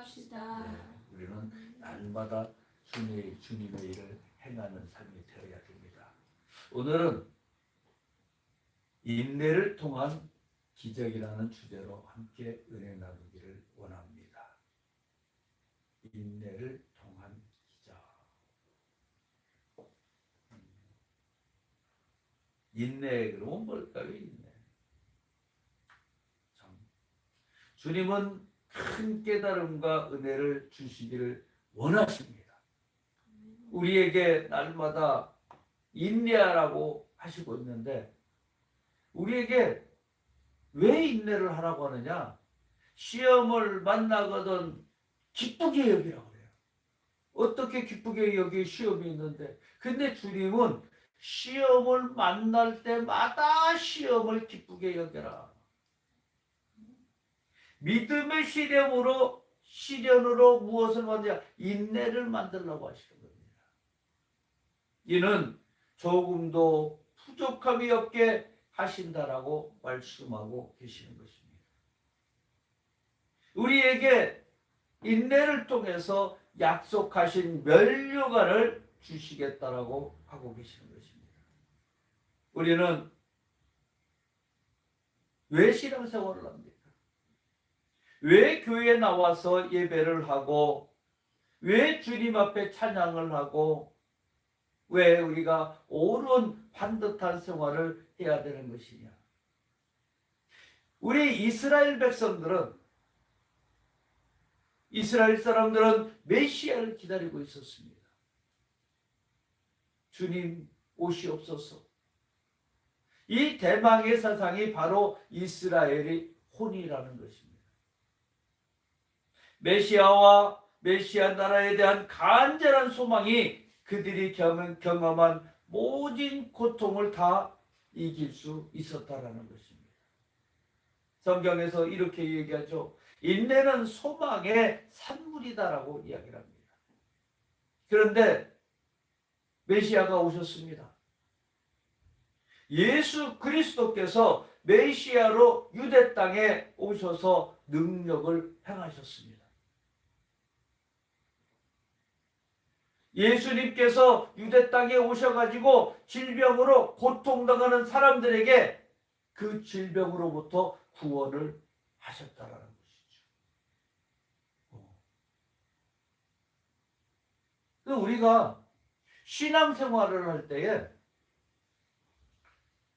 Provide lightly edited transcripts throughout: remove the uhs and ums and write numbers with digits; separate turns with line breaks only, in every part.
합시다.
우리는 날마다 주님의 일을 행하는 삶이 되어야 됩니다. 오늘은 인내를 통한 기적이라는 주제로 함께 은혜 나누기를 원합니다. 인내를 통한 기적. 인내 그러면 뭘까요? 인내. 참. 주님은 큰 깨달음과 은혜를 주시기를 원하십니다. 우리에게 날마다 인내하라고 하시고 있는데 우리에게 왜 인내를 하라고 하느냐? 시험을 만나거든 기쁘게 여기라고 그래요. 어떻게 기쁘게 여기 시험이 있는데 근데 주님은 시험을 만날 때마다 시험을 기쁘게 여겨라. 믿음의 시련으로 무엇을 만드냐? 인내를 만들려고 하시는 겁니다. 이는 조금도 부족함이 없게 하신다라고 말씀하고 계시는 것입니다. 우리에게 인내를 통해서 약속하신 면류관을 주시겠다라고 하고 계시는 것입니다. 우리는 왜 신앙생활을 합니까? 왜 교회에 나와서 예배를 하고 왜 주님 앞에 찬양을 하고 왜 우리가 옳은 반듯한 생활을 해야 되는 것이냐? 우리 이스라엘 사람들은 메시아를 기다리고 있었습니다. 주님 오시옵소서. 이 대망의 사상이 바로 이스라엘의 혼이라는 것입니다. 메시아와 메시아 나라에 대한 간절한 소망이 그들이 경험한 모든 고통을 다 이길 수 있었다라는 것입니다. 성경에서 이렇게 얘기하죠. 인내는 소망의 산물이다라고 이야기를 합니다. 그런데 메시아가 오셨습니다. 예수 그리스도께서 메시아로 유대 땅에 오셔서 능력을 행하셨습니다. 예수님께서 유대 땅에 오셔가지고 질병으로 고통당하는 사람들에게 그 질병으로부터 구원을 하셨다라는 것이죠. 우리가 신앙생활을 할 때에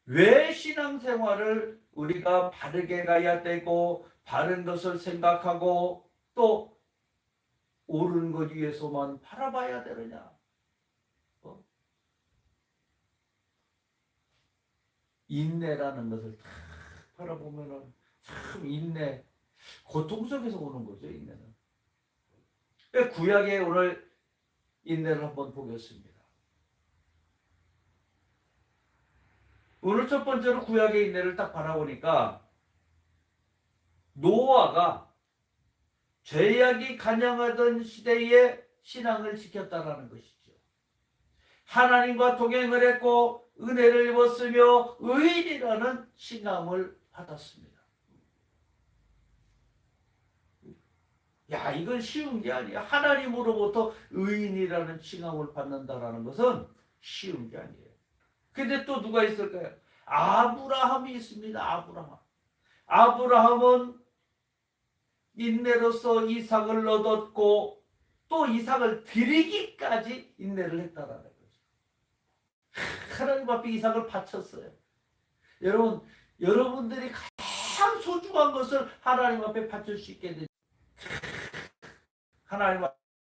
왜 신앙생활을 우리가 바르게 가야 되고 바른 것을 생각하고 또 옳은 것 위해서만 바라봐야 되느냐? 인내라는 것을 다 바라보면은 참 인내, 고통 속에서 오는 거죠, 인내는. 구약의 오늘 인내를 한번 보겠습니다. 오늘 첫 번째로 구약의 인내를 딱 바라보니까 노아가 죄악이 간영하던 시대에 신앙을 지켰다라는 것이죠. 하나님과 동행을 했고 은혜를 입었으며 의인이라는 칭함을 받았습니다. 야, 이건 쉬운 게 아니야. 하나님으로부터 의인이라는 칭함을 받는다라는 것은 쉬운 게 아니에요. 근데 또 누가 있을까요? 아브라함이 있습니다. 아브라함은 인내로서 이삭을 얻었고 또 이삭을 드리기까지 인내를 했다라는 거죠. 하나님 앞에 이삭을 바쳤어요. 여러분들이 가장 소중한 것을 하나님 앞에 바칠 수 있게 되죠. 하나님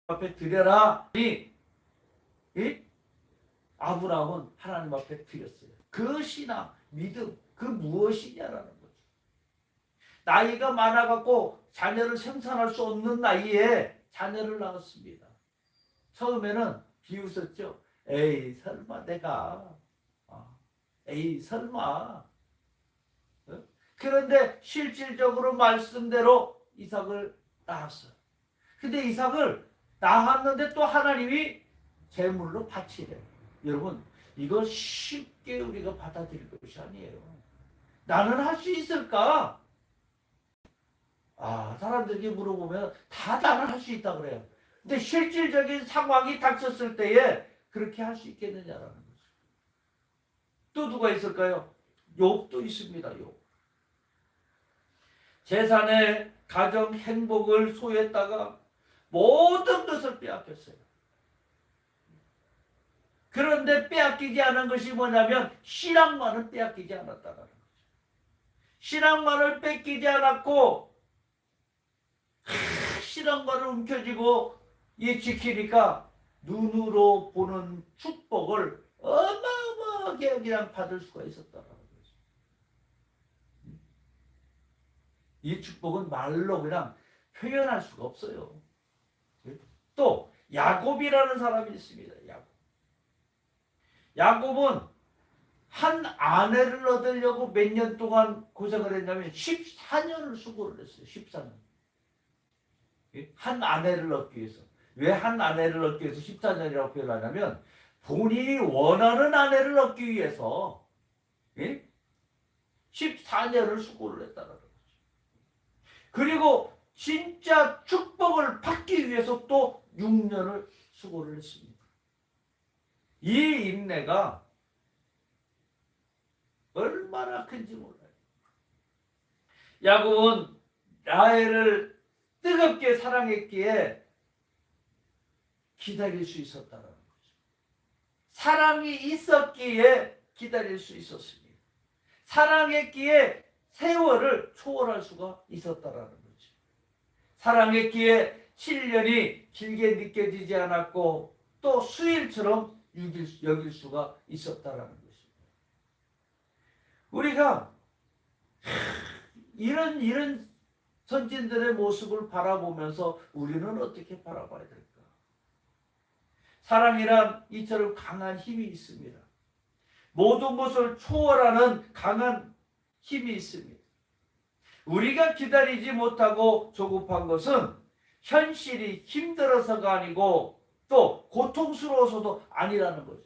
앞에 드려라. 아브라함은 하나님 앞에 드렸어요. 그 신앙, 믿음, 그 무엇이냐라는 거죠. 나이가 많아갖고 자녀를 생산할 수 없는 나이에 자녀를 낳았습니다. 처음에는 비웃었죠. 에이 설마 내가 에이 설마. 그런데 실질적으로 말씀대로 이삭을 낳았어요. 근데 이삭을 낳았는데 또 하나님이 제물로 바치래요. 여러분, 이거 쉽게 우리가 받아들일 것이 아니에요. 나는 할 수 있을까? 사람들에게 물어보면 다 나는 할 수 있다 그래요. 근데 실질적인 상황이 닥쳤을 때에 그렇게 할 수 있겠느냐라는 거죠. 또 누가 있을까요? 욥도 있습니다. 욥. 재산에 가정 행복을 소유했다가 모든 것을 빼앗겼어요. 그런데 빼앗기지 않은 것이 뭐냐면 신앙만은 빼앗기지 않았다는 거죠. 신앙만을 뺏기지 않았고 신앙만을 움켜쥐고 지키니까 눈으로 보는 축복을 어마어마하게 그냥 받을 수가 있었다는 거죠. 이 축복은 말로 그냥 표현할 수가 없어요. 또 야곱이라는 사람이 있습니다. 야곱은 한 아내를 얻으려고 몇 년 동안 고생을 했냐면 14년을 수고를 했어요. 14년. 한 아내를 얻기 위해서. 왜 한 아내를 얻기 위해서 14년이라고 표현하냐면 본인이 원하는 아내를 얻기 위해서 14년을 수고를 했다는 거죠. 그리고 진짜 축복을 받기 위해서 또 6년을 수고를 했습니다. 이 인내가 얼마나 큰지 몰라요. 야곱은 라헬을 뜨겁게 사랑했기에 기다릴 수 있었다는 거죠. 사랑이 있었기에 기다릴 수 있었습니다. 사랑했기에 세월을 초월할 수가 있었다는 거죠. 사랑했기에 7년이 길게 느껴지지 않았고 또 수일처럼 여길 수가 있었다는 것입니다. 우리가 이런 선진들의 모습을 바라보면서 우리는 어떻게 바라봐야 될까? 사랑이란 이처럼 강한 힘이 있습니다. 모든 것을 초월하는 강한 힘이 있습니다. 우리가 기다리지 못하고 조급한 것은 현실이 힘들어서가 아니고 또 고통스러워서도 아니라는 거죠.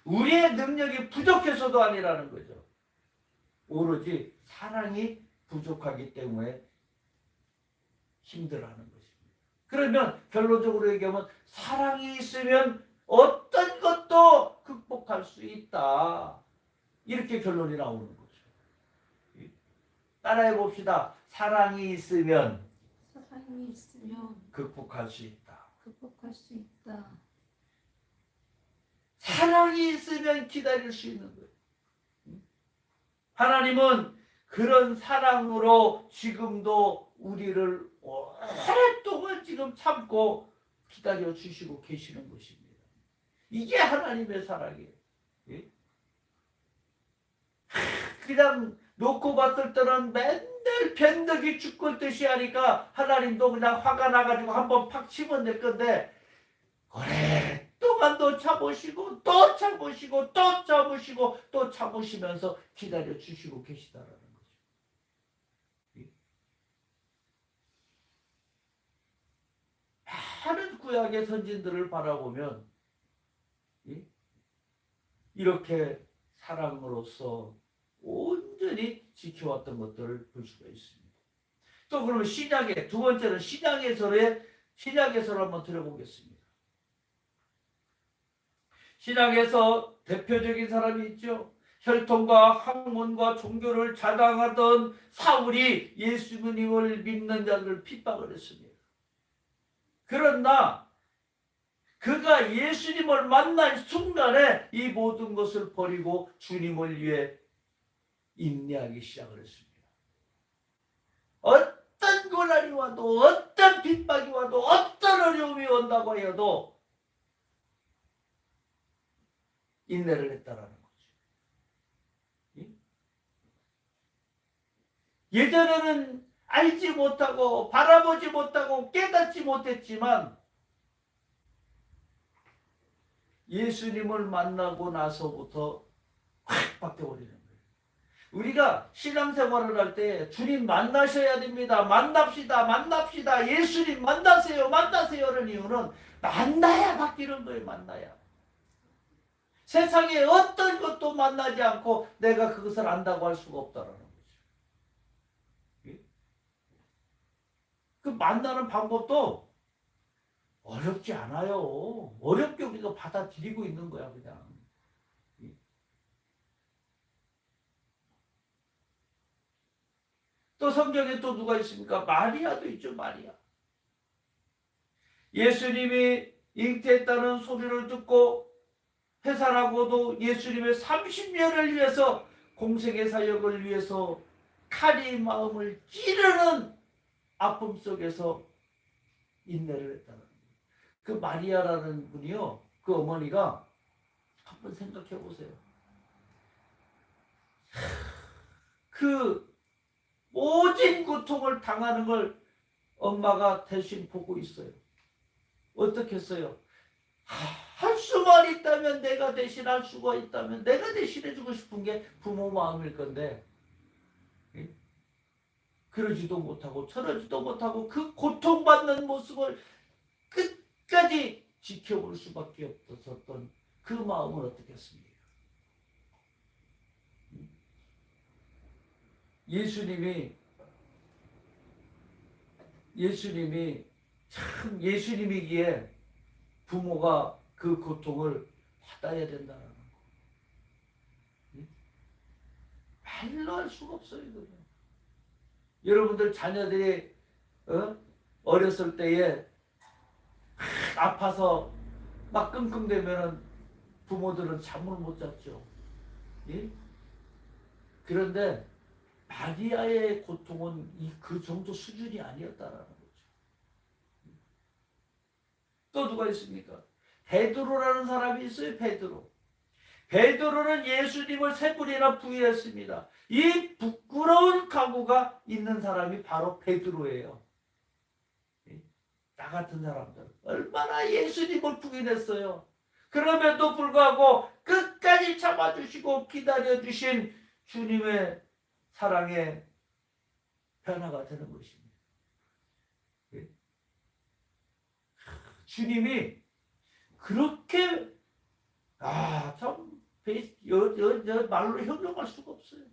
우리의 능력이 부족해서도 아니라는 거죠. 오로지 사랑이 부족하기 때문에 힘들어하는 것입니다. 그러면 결론적으로 얘기하면 사랑이 있으면 어떤 것도 극복할 수 있다. 이렇게 결론이 나오는 거죠. 따라해 봅시다. 사랑이 있으면 극복할 수 있다. 사랑이 있으면 기다릴 수 있는 거예요. 하나님은 그런 사랑으로 지금도 우리를 오랫동안 지금 참고 기다려 주시고 계시는 것입니다. 이게 하나님의 사랑이에요. 그냥 놓고 봤을 때는 맨날 변덕이 죽을 듯이 하니까 하나님도 그냥 화가 나가지고 한번 팍 집어낼 건데 오랫동안 또 참으시고 또 참으시고 또 참으시고 또 참으시면서 기다려 주시고 계시다라는 거죠. 많은 구약의 선진들을 바라보면 이렇게 사랑으로서 온전히 지켜왔던 것들을 볼 수가 있습니다. 또 그러면 신약의 두 번째는 신약에서를 한번 들어보겠습니다. 신약에서 대표적인 사람이 있죠. 혈통과 학문과 종교를 자랑하던 사울이 예수님을 믿는 자들을 핍박을 했습니다. 그러나 그가 예수님을 만난 순간에 이 모든 것을 버리고 주님을 위해 인내하기 시작을 했습니다. 어떤 고난이 와도 어떤 핍박이 와도 어떤 어려움이 온다고 해도 인내를 했다라는 거죠. 예전에는 알지 못하고 바라보지 못하고 깨닫지 못했지만 예수님을 만나고 나서부터 확 바뀌어버리는 거예요. 우리가 신앙생활을 할 때 주님 만나셔야 됩니다. 만납시다. 예수님 만나세요라는 이유는 만나야 바뀌는 거예요. 만나야. 세상에 어떤 것도 만나지 않고 내가 그것을 안다고 할 수가 없다라는 거죠. 그 만나는 방법도 어렵지 않아요. 어렵게 우리가 받아들이고 있는 거야, 그냥. 또 성경에 또 누가 있습니까? 마리아도 있죠, 마리아. 예수님이 잉태했다는 소리를 듣고 해산하고도 예수님의 30년을 위해서 공생의 사역을 위해서 칼이 마음을 찌르는 아픔 속에서 인내를 했다는 거예요. 그 마리아라는 분이요, 그 어머니가 한번 생각해 보세요. 그 모진 고통을 당하는 걸 엄마가 대신 보고 있어요. 어떻게 했어요? 할 수만 있다면, 내가 대신할 수가 있다면 내가 대신해주고 싶은 게 부모 마음일 건데, 그러지도 못하고 저러지도 못하고 그 고통받는 모습을 끝까지 지켜볼 수밖에 없었던 그 마음을 어떻겠습니까? 예수님이 참, 예수님이기에 부모가 그 고통을 받아야 된다는 거. 말로 할 수가 없어요, 이거는. 여러분들 자녀들이 어렸을 때에 아파서 막 끙끙대면은 부모들은 잠을 못 잤죠. 예? 그런데 마리아의 고통은 그 정도 수준이 아니었다라는 거죠. 또 누가 있습니까? 베드로라는 사람이 있어요. 베드로는 예수님을 3번이나 부인했습니다. 이 부끄러운 각오가 있는 사람이 바로 베드로예요. 나 같은 사람들 얼마나 예수님을 부인했어요. 그럼에도 불구하고 끝까지 참아주시고 기다려주신 주님의 사랑의 변화가 되는 것입니다. 주님이 그렇게 참 말로 형용할 수가 없어요.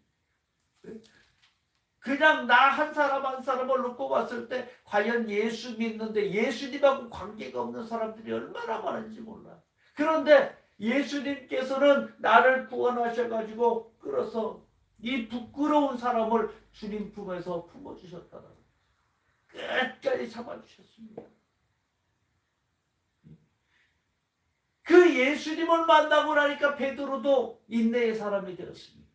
그냥 나 한 사람 한 사람을 놓고 봤을 때 과연 예수 믿는데 예수님하고 관계가 없는 사람들이 얼마나 많은지 몰라. 그런데 예수님께서는 나를 구원하셔가지고 끌어서 이 부끄러운 사람을 주님 품에서 품어주셨다는 거예요. 끝까지 참아주셨습니다. 그 예수님을 만나고 나니까 베드로도 인내의 사람이 되었습니다.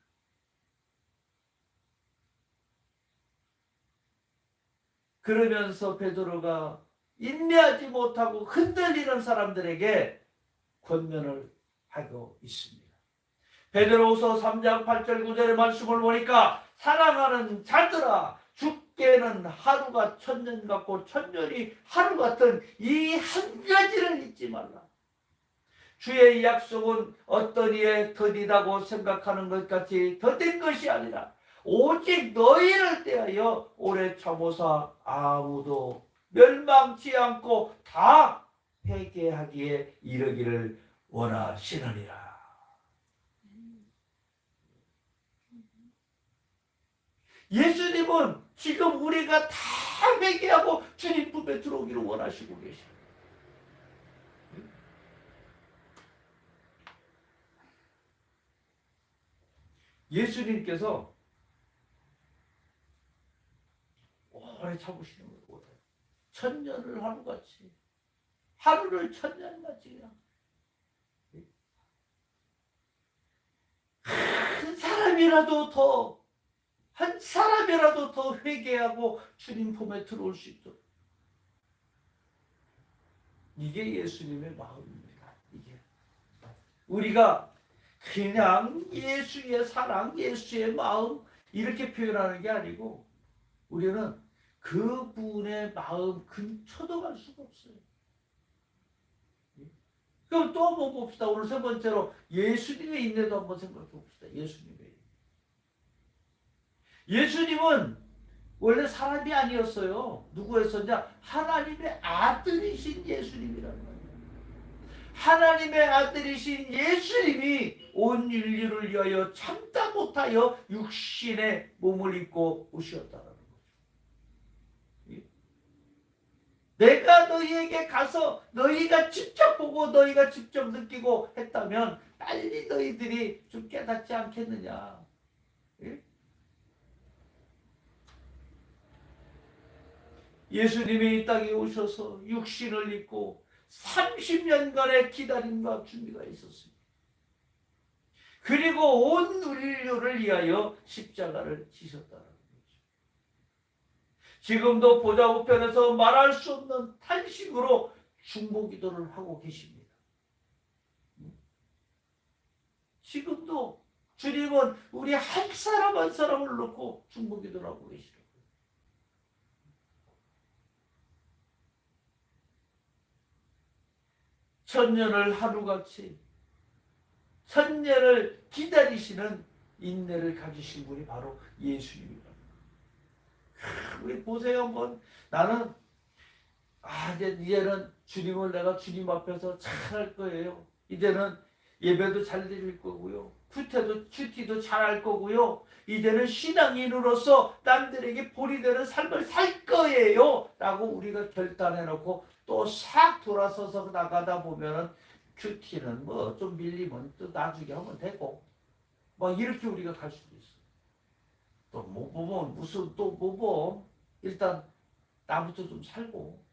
그러면서 베드로가 인내하지 못하고 흔들리는 사람들에게 권면을 하고 있습니다. 베드로후서 3장 8절 9절의 말씀을 보니까 사랑하는 자들아, 죽게는 하루가 천년 같고 천년이 하루 같은 이 한 가지를 잊지 말라. 주의 약속은 어떤 이에 더디다고 생각하는 것 같이 더딘 것이 아니라 오직 너희를 대하여 오래 참으사 아무도 멸망치 않고 다 회개하기에 이르기를 원하시느니라. 예수님은 지금 우리가 다 회개하고 주님 품에 들어오기를 원하시고 계십니다. 예수님께서 오래 참으시는 걸 못해요. 천년을 하루같이, 하루를 천년같이 그냥 한 사람이라도 더 회개하고 주님 품에 들어올 수 있도록. 이게 예수님의 마음입니다. 이게 우리가 그냥 예수의 사랑, 예수의 마음 이렇게 표현하는 게 아니고 우리는 그분의 마음 근처도 갈 수가 없어요. 그럼 또 한번 봅시다. 오늘 3번째로 예수님의 인내도 한번 생각해 봅시다. 예수님은 원래 사람이 아니었어요. 누구였었냐? 하나님의 아들이신 예수님이라는 거예요. 하나님의 아들이신 예수님이 온 인류를 위하여 참다 못하여 육신의 몸을 입고 오셨다는 거죠. 너희에게 가서 너희가 직접 보고 너희가 직접 느끼고 했다면 빨리 너희들이 좀 깨닫지 않겠느냐. 예? 예수님이 이 땅에 오셔서 육신을 입고 30년간의 기다림과 준비가 있었습니다. 그리고 온 인류를 위하여 십자가를 지셨다는 거죠. 지금도 보좌 우편에서 말할 수 없는 탄식으로 중보기도를 하고 계십니다. 지금도 주님은 우리 한 사람 한 사람을 놓고 중보기도를 하고 계시는 거예요. 천년을 하루같이 천년을 기다리시는 인내를 가지신 분이 바로 예수님입니다. 우리 보세요 한번. 나는 이제는 주님을 내가 주님 앞에서 잘할 거예요. 이제는 예배도 잘 드릴 거고요. 큐티도 잘할 거고요. 이제는 신앙인으로서 남들에게 본이 되는 삶을 살 거예요. 라고 우리가 결단해놓고 또 싹 돌아서서 나가다 보면은 큐티는 뭐 좀 밀리면 또 나중에 하면 되고 막 이렇게 우리가 갈 수도 있어. 또 뭐 보면 무슨 또 뭐 보 일단 나부터 좀 살고.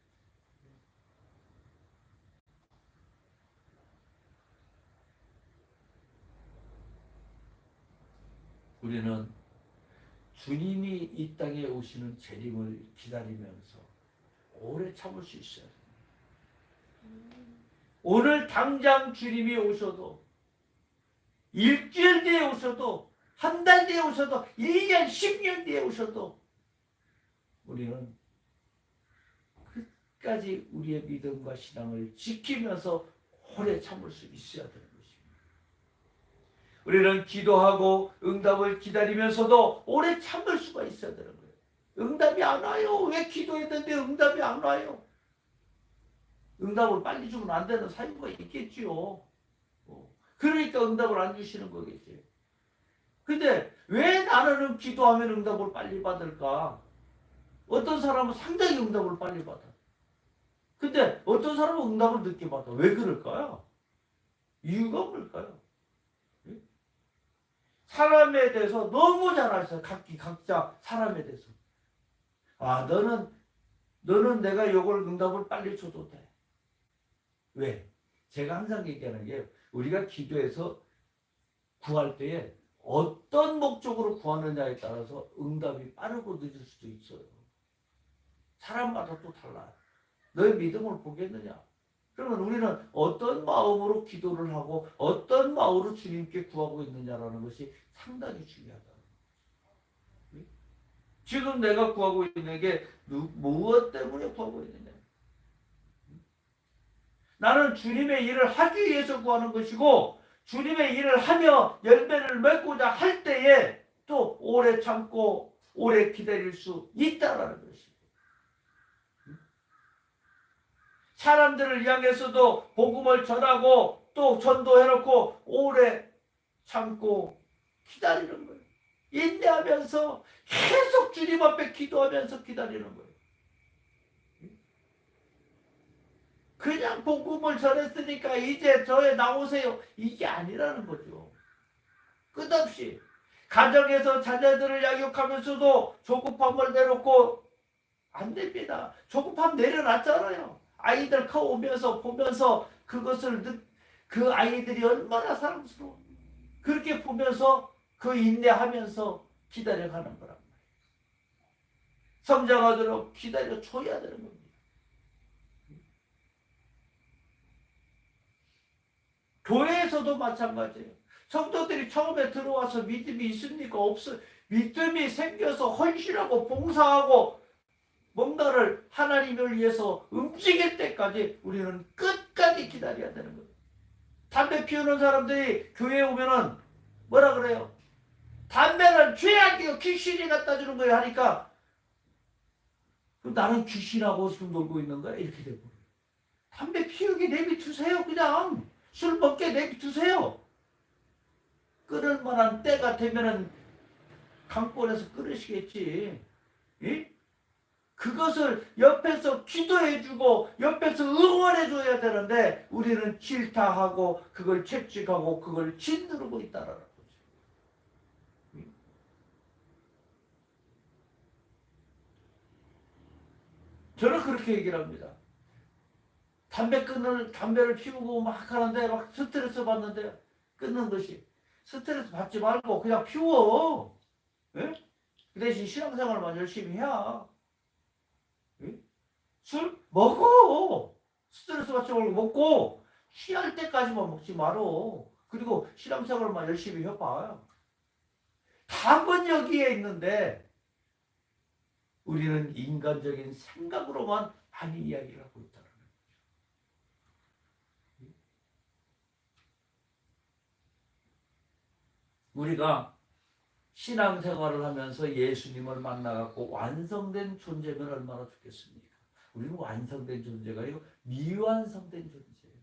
우리는 주님이 이 땅에 오시는 재림을 기다리면서 오래 참을 수 있어야 돼요. 오늘 당장 주님이 오셔도 일주일 뒤에 오셔도 한 달 뒤에 오셔도 1년 10년 뒤에 오셔도 우리는 끝까지 우리의 믿음과 신앙을 지키면서 오래 참을 수 있어야 되는 것입니다. 우리는 기도하고 응답을 기다리면서도 오래 참을 수가 있어야 되는 거예요. 응답이 안 와요. 왜 기도했는데 응답이 안 와요? 응답을 빨리 주면 안 되는 사유가 있겠지요. 그러니까 응답을 안 주시는 거겠지. 근데 왜 나는 기도하면 응답을 빨리 받을까? 어떤 사람은 상당히 응답을 빨리 받아. 근데 어떤 사람은 응답을 늦게 받아. 왜 그럴까요? 이유가 뭘까요? 사람에 대해서 너무 잘 아셔요. 각자 사람에 대해서. 너는 내가 이걸 응답을 빨리 줘도 돼. 왜? 제가 항상 얘기하는 게 우리가 기도해서 구할 때에 어떤 목적으로 구하느냐에 따라서 응답이 빠르고 늦을 수도 있어요. 사람마다 또 달라요. 너의 믿음을 보겠느냐? 그러면 우리는 어떤 마음으로 기도를 하고 어떤 마음으로 주님께 구하고 있느냐라는 것이 상당히 중요하다. 지금 내가 구하고 있는 게 무엇 때문에 구하고 있느냐? 나는 주님의 일을 하기 위해서 구하는 것이고 주님의 일을 하며 열매를 맺고자 할 때에 또 오래 참고 오래 기다릴 수 있다라는 것입니다. 사람들을 향해서도 복음을 전하고 또 전도해놓고 오래 참고 기다리는 거예요. 인내하면서 계속 주님 앞에 기도하면서 기다리는 거예요. 그냥 복음을 전했으니까 이제 저에 나오세요. 이게 아니라는 거죠. 끝없이 가정에서 자녀들을 양육하면서도 조급함을 내놓고 안 됩니다. 조급함 내려놨잖아요. 아이들 커오면서 보면서 그 아이들이 얼마나 사랑스러워. 그렇게 보면서 그 인내하면서 기다려가는 거란 말이에요. 성장하도록 기다려줘야 되는 겁니다. 교회에서도 마찬가지예요. 성도들이 처음에 들어와서 믿음이 있습니까? 없어요. 믿음이 생겨서 헌신하고 봉사하고 뭔가를 하나님을 위해서 움직일 때까지 우리는 끝까지 기다려야 되는 거예요. 담배 피우는 사람들이 교회에 오면은 뭐라 그래요? 담배는 죄악이요. 귀신이 갖다 주는 거예요 하니까 그럼 나는 귀신하고 지금 놀고 있는 거야? 이렇게 되고. 담배 피우기 내비두세요. 그냥 술 먹게 내비두세요. 끊을 만한 때가 되면은 강권에서 끊으시겠지. 예? 그것을 옆에서 기도해주고 옆에서 응원해줘야 되는데 우리는 질타하고 그걸 채찍하고 그걸 짓누르고 있다라는 거죠. 저는 그렇게 얘기를 합니다. 담배를 피우고 막 하는데 막 스트레스 받는데 끊는 것이 스트레스 받지 말고 그냥 피워. 예? 그 대신 신앙생활만 열심히 해야. 예? 술 먹어. 스트레스 받지 말고 먹고 취할 때까지만 먹지 말어. 그리고 신앙생활만 열심히 해봐. 답은 여기에 있는데 우리는 인간적인 생각으로만 많이 이야기를 하고 있다는 거죠. 우리가 신앙생활을 하면서 예수님을 만나갖고 완성된 존재면 얼마나 좋겠습니까? 우리는 완성된 존재가 아니고 미완성된 존재예요.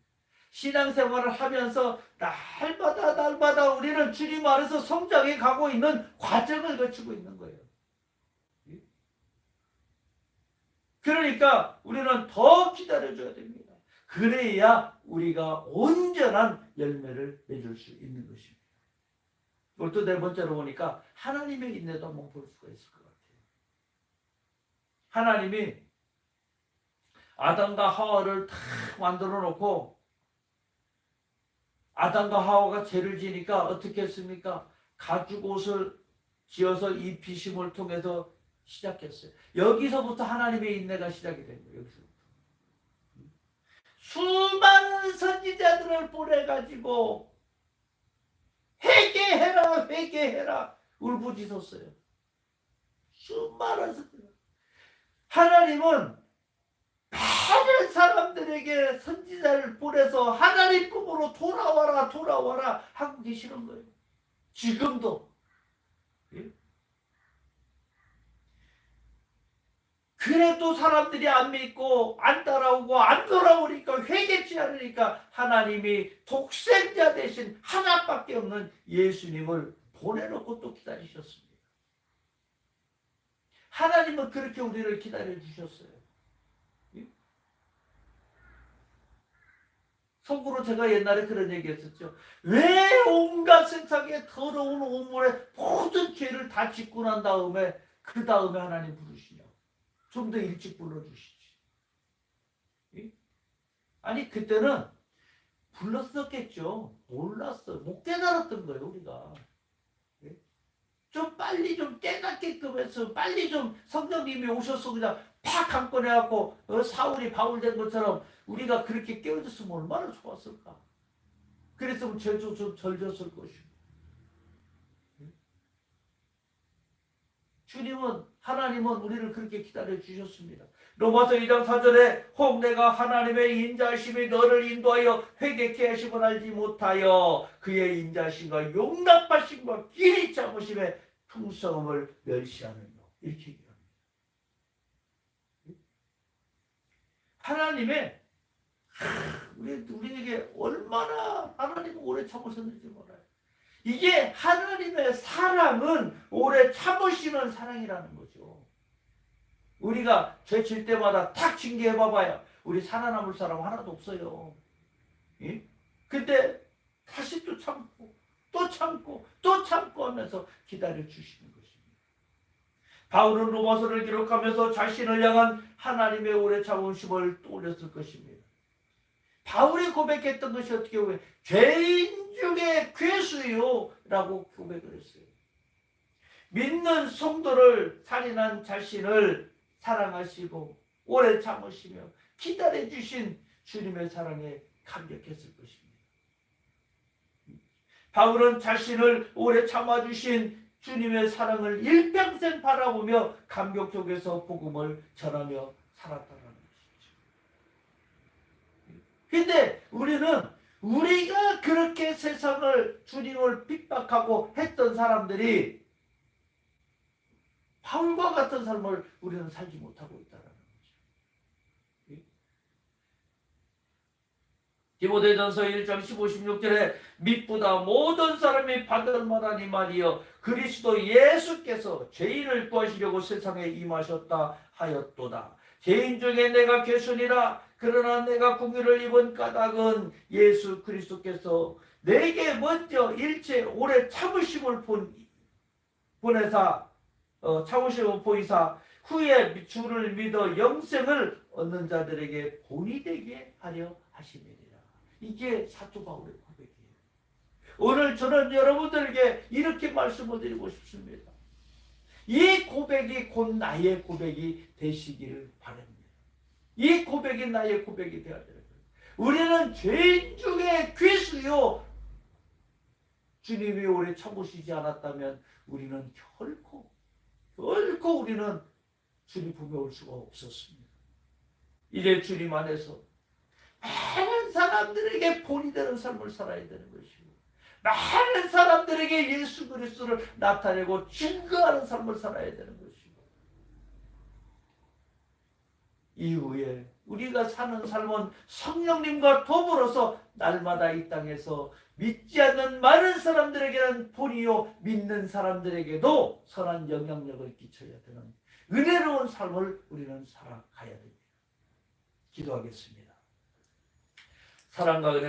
신앙생활을 하면서 날마다 우리는 주님 안에서 성장해 가고 있는 과정을 거치고 있는 거예요. 그러니까 우리는 더 기다려줘야 됩니다. 그래야 우리가 온전한 열매를 맺을 수 있는 것입니다. 그리고 또 네 번째로 보니까 하나님의 인내도 한번 볼 수가 있을 것 같아요. 하나님이 아담과 하와를 탁 만들어 놓고 아담과 하와가 죄를 지니까 어떻게 했습니까? 가죽 옷을 지어서 입히심을 통해서 시작했어요. 여기서부터 하나님의 인내가 시작이 된 거예요. 여기서부터. 수많은 선지자들을 보내가지고 회개해라 울부짖었어요. 수많은 선지자. 하나님은 많은 사람들에게 선지자를 보내서 하나님 품으로 돌아와라 하고 계시는 거예요. 지금도. 그래도 사람들이 안 믿고 안 따라오고 안 돌아오니까 회개치 않으니까 하나님이 독생자 대신 하나밖에 없는 예수님을 보내놓고 또 기다리셨습니다. 하나님은 그렇게 우리를 기다려주셨어요. 속으로 제가 옛날에 그런 얘기 했었죠. 왜 온갖 세상에 더러운 오물에 모든 죄를 다 짓고 난 다음에 그 다음에 하나님 부르시냐. 좀 더 일찍 불러주시지. 아니 그때는 불렀었겠죠. 몰랐어. 못 깨달았던 거예요 우리가. 좀 빨리 좀 깨닫게끔 해서 빨리 좀 성령님이 오셔서 그냥 팍 한 건 해갖고 사울이 바울 된 것처럼 우리가 그렇게 깨어졌으면 얼마나 좋았을까. 그랬으면 죄도 좀 덜졌을 것이고. 하나님은 우리를 그렇게 기다려 주셨습니다. 로마서 2장 4절에 혹 내가 하나님의 인자심이 너를 인도하여 회개케 하심을 알지 못하여 그의 인자심과 용납하심과 길이 참으심의 풍성함을 멸시하느뇨. 이렇게 얘기합니다. 하나님의 우리에게 얼마나 하나님은 오래 참으셨는지 몰라요. 이게 하나님의 사랑은 오래 참으시는 사랑이라는 거죠. 우리가 죄 질 때마다 탁 징계해봐봐야 우리 살아남을 사람 하나도 없어요. 예? 근데 다시 또 참고 또 참고 또 참고 하면서 기다려주시는 것입니다. 바울은 로마서를 기록하면서 자신을 향한 하나님의 오래 참으심을 떠올렸을 것입니다. 바울이 고백했던 것이 어떻게 보면 죄인 중에 괴수요 라고 고백을 했어요. 믿는 성도를 살인한 자신을 사랑하시고 오래 참으시며 기다려주신 주님의 사랑에 감격했을 것입니다. 바울은 자신을 오래 참아주신 주님의 사랑을 일평생 바라보며 감격 속에서 복음을 전하며 살았다는 것이죠. 근데 우리가 그렇게 세상을 주님을 핍박하고 했던 사람들이 바울과 같은 삶을 우리는 살지 못하고 있다는 거죠. 디모데전서 1장 15, 16절에 믿보다 모든 사람이 받을 만한 이 말이여 그리스도 예수께서 죄인을 구하시려고 세상에 임하셨다 하였도다. 죄인 중에 내가 괴순이라. 그러나 내가 긍휼을 입은 까닭은 예수 그리스도께서 내게 먼저 일체 오래 참으심을 참으심을 보이사 후에 주를 믿어 영생을 얻는 자들에게 본이 되게 하려 하심이니라. 이게 사도 바울의 고백이에요. 오늘 저는 여러분들에게 이렇게 말씀을 드리고 싶습니다. 이 고백이 곧 나의 고백이 되시기를 바랍니다. 이 고백이 나의 고백이 되어야 되는 거예요. 우리는 죄인 중에 괴수요. 주님이 오래 참으시지 않았다면 우리는 결코 우리는 주님 품에 올 수가 없었습니다. 이제 주님 안에서 많은 사람들에게 본이 되는 삶을 살아야 되는 것이고, 많은 사람들에게 예수 그리스도를 나타내고 증거하는 삶을 살아야 되는 것이고, 이후에 우리가 사는 삶은 성령님과 더불어서 날마다 이 땅에서 믿지 않는 많은 사람들에게는 본이요, 믿는 사람들에게도 선한 영향력을 끼쳐야 되는 은혜로운 삶을 우리는 살아가야 됩니다. 기도하겠습니다. 사랑과 은혜가